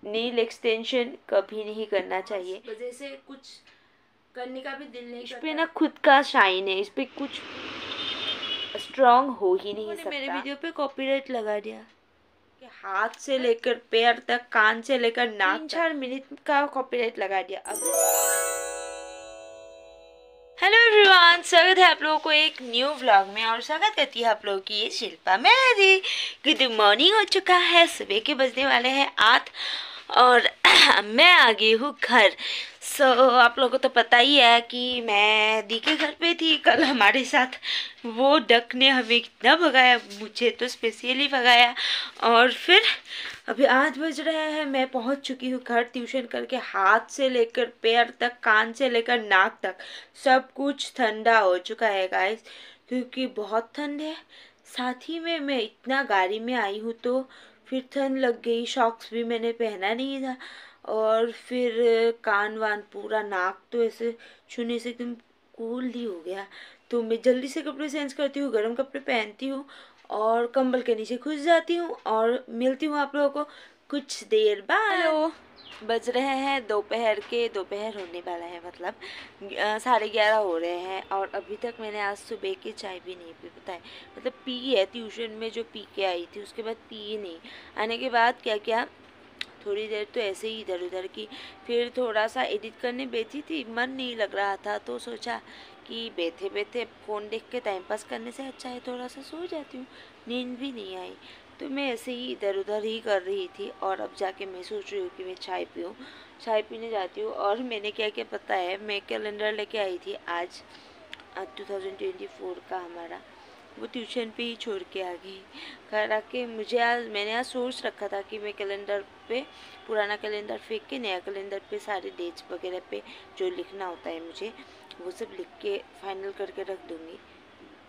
नील extension कभी नहीं करना चाहिए। वजह से कुछ करने का भी दिल नहीं इस करता। पे ना खुद का शाइन है, इस पे कुछ स्ट्रांग हो ही नहीं सकता। मेरे वीडियो पे कॉपीराइट लगा दिया कि हाथ से लेकर पैर तक, कान से लेकर नाक, 3-4 मिनट का कॉपीराइट लगा दिया। अब हेलो एवरीवन, स्वागत है आप लोगों को एक न्यू व्लॉग में और स्वागत करती है आप लोगों की ये शिल्पा मेहदी। गुड मॉर्निंग हो चुका है, सुबह के बजने वाले हैं 8 और मैं आ गई हूँ घर। आप लोगों को तो पता ही है कि मैं दी के घर पे थी कल। हमारे साथ वो डक ने हमें कितना भगाया, मुझे तो स्पेशली भगाया। और फिर अभी 8 बज रहे हैं, मैं पहुंच चुकी हूँ घर। ट्यूशन करके हाथ से लेकर पैर तक, कान से लेकर नाक तक सब कुछ ठंडा हो चुका है गाइस, क्योंकि बहुत ठंड है। साथ ही में मैं इतना गाड़ी में आई हूँ तो फिर ठंड लग गई। शॉक्स भी मैंने पहना नहीं था और फिर कान वान पूरा, नाक तो ऐसे छूने से एकदम कूल ही हो गया। तो मैं जल्दी से कपड़े चेंज करती हूँ, गर्म कपड़े पहनती हूँ और कंबल के नीचे घुस जाती हूँ और मिलती हूँ आप लोगों को कुछ देर बाद। हेलो, बज रहे हैं दोपहर होने वाला है, मतलब 11:30 हो रहे हैं और अभी तक मैंने आज सुबह की चाय भी नहीं पी। पता है, मतलब पी है ट्यूशन में जो पी के आई थी, उसके बाद पी नहीं। आने के बाद क्या क्या थोड़ी देर तो ऐसे ही इधर उधर की, फिर थोड़ा सा एडिट करने बैठी थी, मन नहीं लग रहा था तो सोचा कि बैठे बैठे फ़ोन देख के टाइम पास करने से अच्छा है थोड़ा सा सो जाती हूँ। नींद भी नहीं आई तो मैं ऐसे ही इधर उधर ही कर रही थी और अब जाके मैं सोच रही हूँ कि मैं चाय पीऊँ, चाय पीने जाती हूँ। और मैंने क्या क्या पता है, मैं कैलेंडर लेके आई थी आज 2024 का हमारा, वो ट्यूशन पे ही छोड़ के आ गई। घर आके मैंने आज सोच रखा था कि मैं कैलेंडर पे पुराना कैलेंडर फेंक के नया कैलेंडर पे सारे डेट्स वगैरह पे जो लिखना होता है मुझे, वो सब लिख के फाइनल करके रख दूँगी।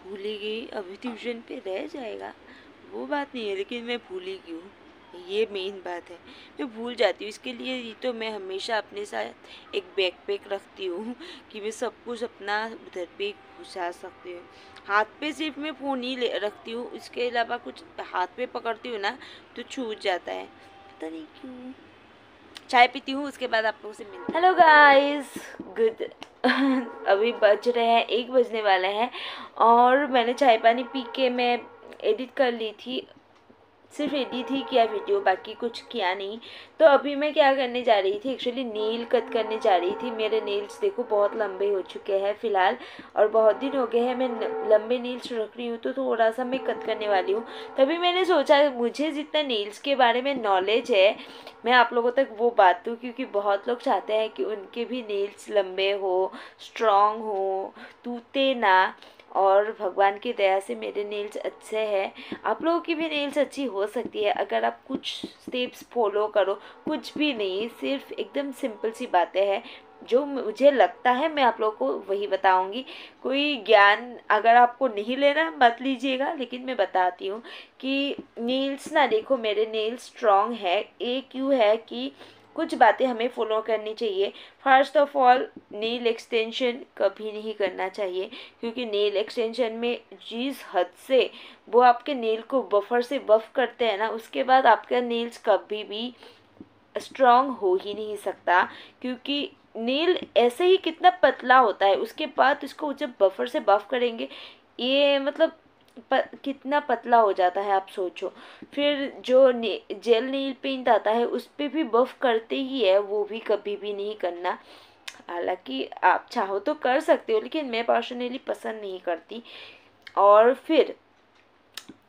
भूल ही गई, अभी ट्यूशन पे रह जाएगा वो बात नहीं है, लेकिन मैं भूल ही गई हूँ, ये मेन बात है। मैं भूल जाती हूँ, इसके लिए ही तो मैं हमेशा अपने साथ एक बैकपैक रखती हूँ कि मैं सब कुछ अपना उधर पे घुसा सकती हूँ। हाथ पे सिर्फ मैं फ़ोन ही रखती हूँ, इसके अलावा कुछ हाथ पे पकड़ती हूँ ना तो छूट जाता है, पता नहीं क्यों। चाय पीती हूँ, उसके बाद आप लोगों से मिलती हूँ। हेलो गाइस, गुड अभी बज रहे हैं 1 बजने वाले हैं और मैंने चाय पानी पी के मैं एडिट कर ली थी, सिर्फ एडिट ही किया वीडियो, बाकी कुछ किया नहीं। तो अभी मैं क्या करने जा रही थी, एक्चुअली नेल कट करने जा रही थी। मेरे नेल्स देखो बहुत लंबे हो चुके हैं फ़िलहाल और बहुत दिन हो गए हैं मैं लंबे नेल्स रख रही हूँ, तो थोड़ा सा मैं कट करने वाली हूँ। तभी मैंने सोचा मुझे जितना नेल्स के बारे में नॉलेज है मैं आप लोगों तक वो बात दूँ, क्योंकि बहुत लोग चाहते हैं कि उनके भी नेल्स लंबे हो, स्ट्रॉन्ग हो, टूटे ना। और भगवान की दया से मेरे नेल्स अच्छे हैं, आप लोगों की भी नेल्स अच्छी हो सकती है अगर आप कुछ स्टेप्स फॉलो करो। कुछ भी नहीं, सिर्फ एकदम सिंपल सी बातें हैं जो मुझे लगता है मैं आप लोगों को वही बताऊंगी। कोई ज्ञान अगर आपको नहीं लेना मत लीजिएगा, लेकिन मैं बताती हूँ कि नेल्स ना, देखो मेरे नेल्स स्ट्रॉन्ग है, एक क्यों है कि कुछ बातें हमें फॉलो करनी चाहिए। First of all, nail extension कभी नहीं करना चाहिए, क्योंकि नेल एक्सटेंशन में जिस हद से वो आपके नेल को बफर से बफ करते हैं ना, उसके बाद आपका नेल्स कभी भी स्ट्रॉन्ग हो ही नहीं सकता। क्योंकि नेल ऐसे ही कितना पतला होता है, उसके बाद इसको जब बफर से बफ करेंगे, ये मतलब कितना पतला हो जाता है आप सोचो। फिर जो जेल नेल पेंट आता है उस पर भी बफ करते ही है, वो भी कभी भी नहीं करना। हालांकि आप चाहो तो कर सकते हो, लेकिन मैं पर्सनली पसंद नहीं करती। और फिर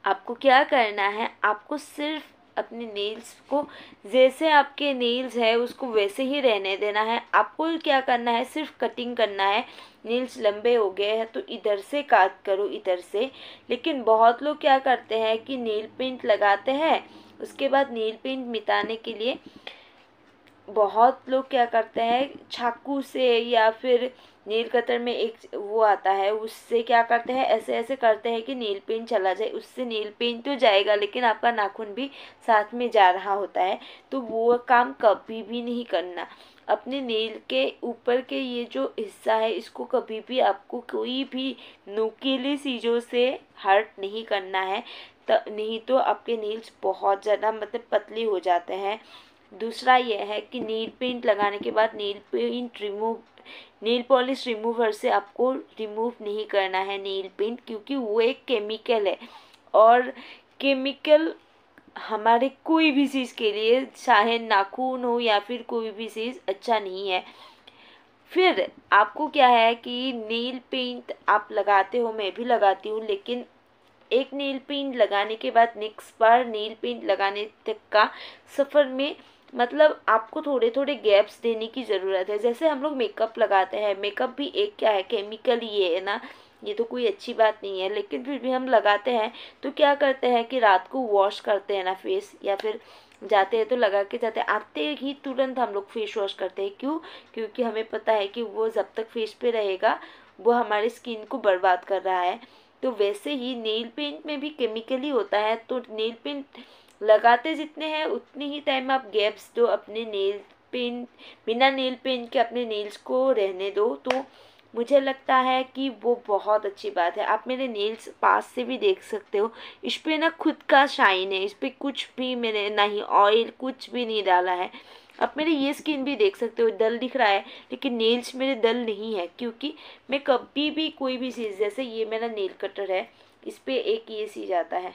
आपको क्या करना है, आपको सिर्फ अपने नेल्स को, जैसे आपके नेल्स है उसको वैसे ही रहने देना है। आपको क्या करना है, सिर्फ कटिंग करना है। नेल्स लंबे हो गए हैं तो इधर से काट करो, इधर से। लेकिन बहुत लोग क्या करते हैं कि नेल पेंट लगाते हैं, उसके बाद नेल पेंट मिटाने के लिए बहुत लोग क्या करते हैं, चाकू से या फिर नेल कटर में एक वो आता है, उससे क्या करते हैं, ऐसे ऐसे करते हैं कि नेल पेंट चला जाए। उससे नेल पेंट तो जाएगा लेकिन आपका नाखून भी साथ में जा रहा होता है, तो वो काम कभी भी नहीं करना। अपने नेल के ऊपर के ये जो हिस्सा है इसको कभी भी आपको कोई भी नुकीली चीज़ों से हर्ट नहीं करना है, नहीं तो आपके नेल्स बहुत ज़्यादा मतलब पतली हो जाते हैं। दूसरा यह है कि नील पेंट लगाने के बाद नील पॉलिश रिमूवर से आपको रिमूव नहीं करना है नील पेंट, क्योंकि वो एक केमिकल है और केमिकल हमारे कोई भी चीज़ के लिए, चाहे नाखून हो या फिर कोई भी चीज़, अच्छा नहीं है। फिर आपको क्या है कि नील पेंट आप लगाते हो, मैं भी लगाती हूँ, लेकिन एक नील पेंट लगाने के बाद नेक्स्ट बार नील पेंट लगाने तक का सफ़र में मतलब आपको थोड़े थोड़े गैप्स देने की ज़रूरत है। जैसे हम लोग मेकअप लगाते हैं, मेकअप भी एक क्या है, केमिकल ही है ना, ये तो कोई अच्छी बात नहीं है, लेकिन फिर भी हम लगाते हैं। तो क्या करते हैं कि रात को वॉश करते हैं ना फेस, या फिर जाते हैं तो लगा के जाते हैं, आते ही तुरंत हम लोग फेस वॉश करते हैं। क्यों? क्योंकि हमें पता है कि वो जब तक फेस पे रहेगा वो हमारी स्किन को बर्बाद कर रहा है। तो वैसे ही नेल पेंट में भी केमिकल ही होता है, तो नेल पेंट लगाते जितने हैं उतने ही टाइम आप गैप्स दो अपने नेल पेंट, बिना नेल पेंट के अपने नेल्स को रहने दो। तो मुझे लगता है कि वो बहुत अच्छी बात है। आप मेरे नेल्स पास से भी देख सकते हो, इस पे ना खुद का शाइन है, इस पे कुछ भी मैंने ना ही ऑयल कुछ भी नहीं डाला है। आप मेरे ये स्किन भी देख सकते हो, डल दिख रहा है, लेकिन नेल्स मेरे डल नहीं है, क्योंकि मैं कभी भी कोई भी चीज़, जैसे ये मेरा नेल कटर है, इस पे एक ये सी जाता है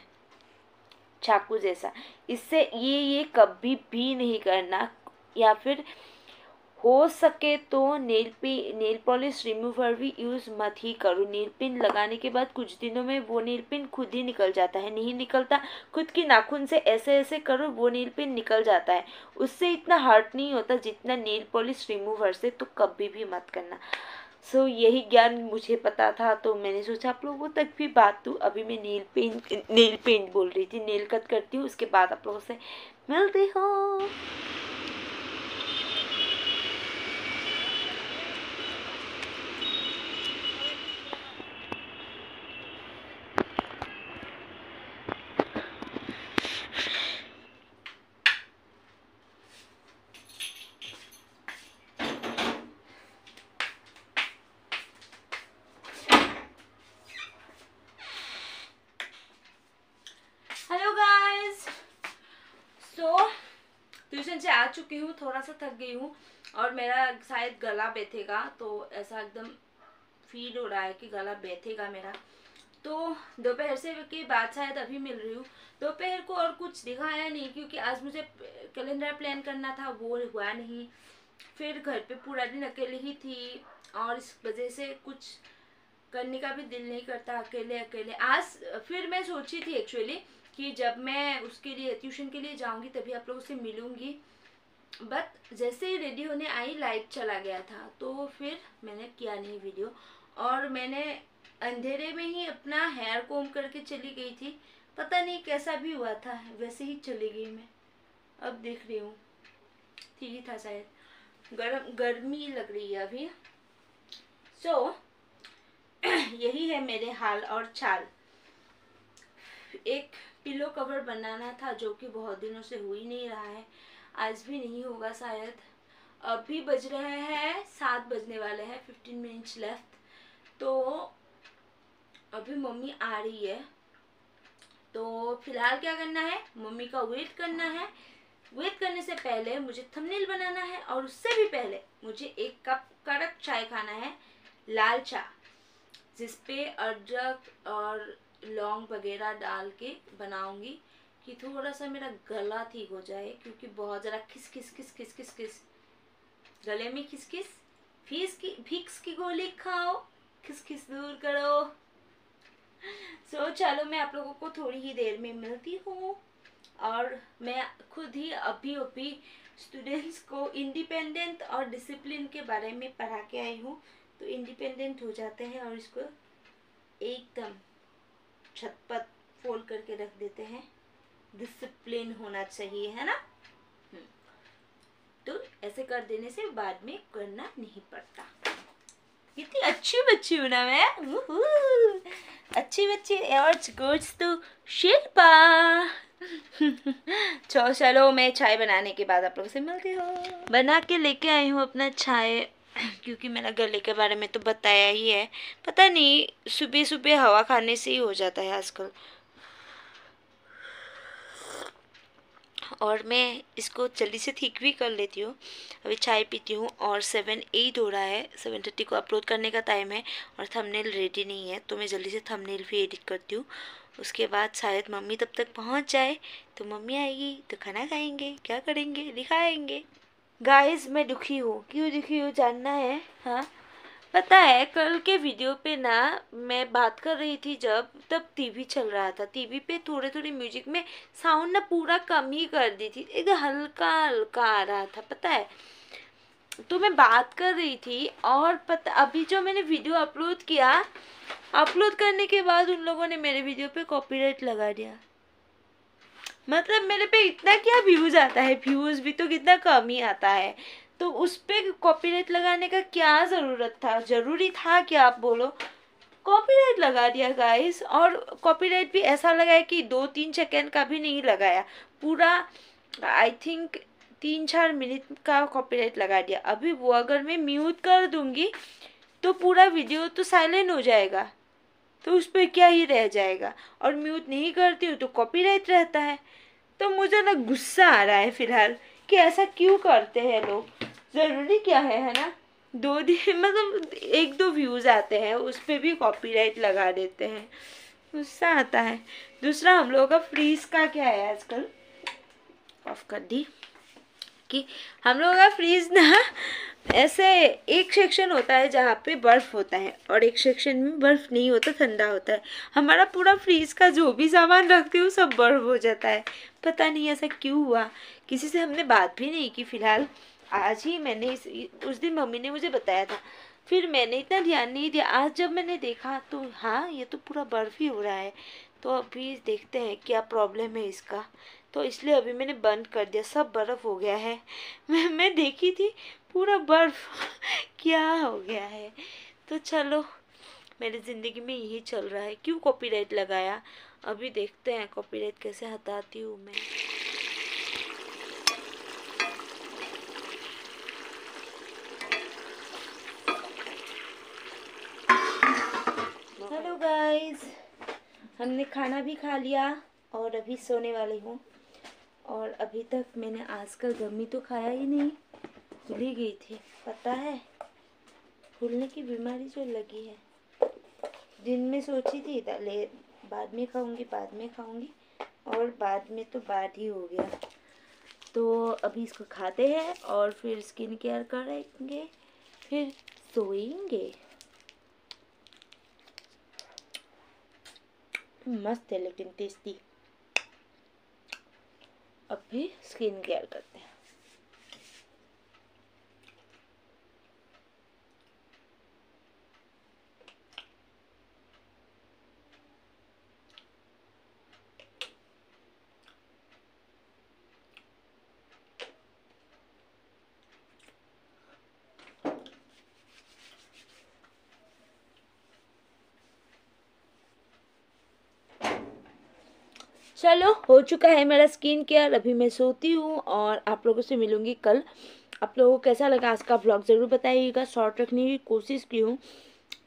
चाकू जैसा, इससे ये कभी भी नहीं करना। या फिर हो सके तो नेल पॉलिश रिमूवर भी यूज़ मत ही करो। नेल पेंट लगाने के बाद कुछ दिनों में वो नेल पेंट खुद ही निकल जाता है, नहीं निकलता, खुद की नाखून से ऐसे ऐसे करो वो नेल पेंट निकल जाता है, उससे इतना हर्ट नहीं होता जितना नेल पॉलिश रिमूवर से। तो कभी भी मत करना। सो यही ज्ञान मुझे पता था, तो मैंने सोचा आप लोगों तक भी बात दूँ। अभी मैं नेल पेंट बोल रही थी, नेल कट करती हूँ, उसके बाद आप लोगों से मिलती हूँ। हेलो गाइस, ट्यूशन से आ चुकी हूँ, थोड़ा सा थक गई हूँ और मेरा शायद गला बैठेगा, तो ऐसा एकदम फील हो रहा है कि गला बैठेगा मेरा। तो दोपहर से के बाद शायद अभी मिल रही हूँ। दोपहर को और कुछ दिखाया नहीं, क्योंकि आज मुझे कैलेंडर प्लान करना था, वो हुआ नहीं। फिर घर पे पूरा दिन अकेले ही थी और इस वजह से कुछ करने का भी दिल नहीं करता अकेले अकेले। आज फिर मैं सोची थी एक्चुअली कि जब मैं उसके लिए ट्यूशन के लिए जाऊंगी तभी आप लोगों से मिलूंगी, बट जैसे ही रेडी होने आई लाइट चला गया था, तो फिर मैंने किया नहीं वीडियो। और मैंने अंधेरे में ही अपना हेयर कोम करके चली गई थी, पता नहीं कैसा भी हुआ था, वैसे ही चली गई मैं। अब देख रही हूँ ठीक ही था शायद, गर्मी लग रही है अभी। सो यही है मेरे हाल और चाल। एक पिलो कवर बनाना था जो कि बहुत दिनों से हो ही नहीं रहा है, आज भी नहीं होगा शायद। अभी बज रहे हैं 7 बजने वाले हैं, 15 मिनट्स लेफ्ट। तो अभी मम्मी आ रही है, तो फिलहाल क्या करना है, मम्मी का वेट करना है। वेट करने से पहले मुझे थंबनेल बनाना है, और उससे भी पहले मुझे 1 कप कड़क चाय खाना है, लाल चाय, जिसपे अदरक और लौंग वगैरह डाल के बनाऊंगी कि थोड़ा सा मेरा गला ठीक हो जाए, क्योंकि बहुत ज़रा खिस खिस गले में खिस भिक्स की गोली खाओ, खिस दूर करो। चलो मैं आप लोगों को थोड़ी ही देर में मिलती हूँ। और मैं खुद ही अभी स्टूडेंट्स को इंडिपेंडेंट और डिसिप्लिन के बारे में पढ़ा के आई हूँ। तो इंडिपेंडेंट हो जाते हैं और इसको एकदम छत पर फोल्ड करके रख देते हैं। डिसिप्लिन होना चाहिए, है ना। तो ऐसे कर देने से बाद में करना नहीं पड़ता। कितनी अच्छी बच्ची हूँ ना मैं, अच्छी बच्ची। और गोज तो शिल्पा। चलो मैं चाय बनाने के बाद आप लोगों से मिलती हूँ। बना के लेके आई हूँ अपना चाय, क्योंकि मेरा गले के बारे में तो बताया ही है। पता नहीं सुबह सुबह हवा खाने से ही हो जाता है आजकल। और मैं इसको जल्दी से ठीक भी कर लेती हूँ। अभी चाय पीती हूँ और 7:08 हो रहा है, 7:30 को अपलोड करने का टाइम है और थंबनेल रेडी नहीं है, तो मैं जल्दी से थंबनेल भी एडिट करती हूँ। उसके बाद शायद मम्मी तब तक पहुँच जाए, तो मम्मी आएगी तो खाना खाएंगे, क्या करेंगे दिखाएंगे। गाइस मैं दुखी हूँ, क्यों दुखी हूँ जानना है? हाँ पता है, कल के वीडियो पे ना मैं बात कर रही थी तब टीवी चल रहा था। टीवी पे थोड़े थोड़े म्यूजिक में साउंड ना पूरा कम ही कर दी थी, एकदम हल्का हल्का आ रहा था पता है। तो मैं बात कर रही थी और पता अभी जो मैंने वीडियो अपलोड किया, अपलोड करने के बाद उन लोगों ने मेरे वीडियो पे कॉपीराइट लगा दिया। मतलब मेरे पे इतना क्या व्यूज़ आता है, व्यूज़ भी तो कितना कम ही आता है, तो उस पर कॉपीराइट लगाने का क्या ज़रूरत था? ज़रूरी था क्या आप बोलो? कॉपीराइट लगा दिया गाइस। और कॉपीराइट भी ऐसा लगाया कि 2-3 सेकेंड का भी नहीं लगाया, पूरा आई थिंक 3-4 मिनट का कॉपीराइट लगा दिया। अभी वो अगर मैं म्यूट कर दूंगी तो पूरा वीडियो तो साइलेंट हो जाएगा, तो उस पर क्या ही रह जाएगा। और म्यूट नहीं करती हूँ तो कॉपीराइट रहता है। तो मुझे ना गुस्सा आ रहा है फिलहाल कि ऐसा क्यों करते हैं लोग। ज़रूरी क्या है ना? 2 दिन मतलब 1-2 व्यूज़ आते हैं, उस पर भी कॉपीराइट लगा देते हैं, गुस्सा आता है। दूसरा हम लोगों का फ्रीज का क्या है आजकल, ऑफ कर दी, कि हम लोगों का फ्रीज ना ऐसे एक सेक्शन होता है जहाँ पे बर्फ़ होता है और एक सेक्शन में बर्फ़ नहीं होता, ठंडा होता है। हमारा पूरा फ्रीज का जो भी सामान रखते हो सब बर्फ़ हो जाता है, पता नहीं ऐसा क्यों हुआ। किसी से हमने बात भी नहीं की फिलहाल, आज ही मैंने उस दिन मम्मी ने मुझे बताया था, फिर मैंने इतना ध्यान नहीं दिया। आज जब मैंने देखा तो हाँ ये तो पूरा बर्फ़ ही हो रहा है। तो अभी देखते हैं क्या प्रॉब्लम है इसका, तो इसलिए अभी मैंने बंद कर दिया, सब बर्फ़ हो गया है। मैं देखी थी पूरा बर्फ़ क्या हो गया है। तो चलो मेरी ज़िंदगी में यही चल रहा है। क्यों कॉपीराइट लगाया, अभी देखते हैं कॉपीराइट कैसे हटाती हूँ मैं। हेलो गाइस, हमने खाना भी खा लिया और अभी सोने वाली हूँ। और अभी तक मैंने आजकल गमी तो खाया ही नहीं, भूल ही गई थी पता है। भूलने की बीमारी जो लगी है, दिन में सोची थी ले बाद में खाऊंगी और बाद में तो बाद ही हो गया। तो अभी इसको खाते हैं और फिर स्किन केयर करेंगे, फिर सोएंगे। मस्त है लेकिन टेस्टी। अब भी स्किन केयर करते हैं। चलो हो चुका है मेरा स्किन केयर, अभी मैं सोती हूँ और आप लोगों से मिलूंगी कल। आप लोगों को कैसा लगा आज का ब्लॉग ज़रूर बताइएगा। शॉर्ट रखने की कोशिश की हूँ,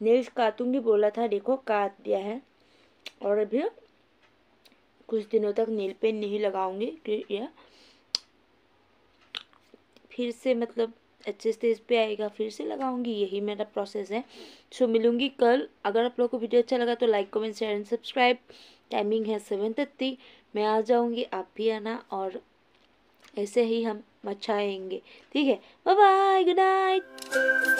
नेल्स काटूंगी बोला था, देखो काट दिया है। और अभी कुछ दिनों तक नेल पेंट नहीं लगाऊंगी, या फिर से मतलब अच्छे स्टेज पे आएगा फिर से लगाऊंगी, यही मेरा प्रोसेस है। सो मिलूंगी कल। अगर आप लोगों को वीडियो अच्छा लगा तो like comment share and subscribe. Timing है 7:30, मैं आ जाऊंगी, आप भी आना और ऐसे ही हम मचाएंगे, ठीक है। Bye bye, good night.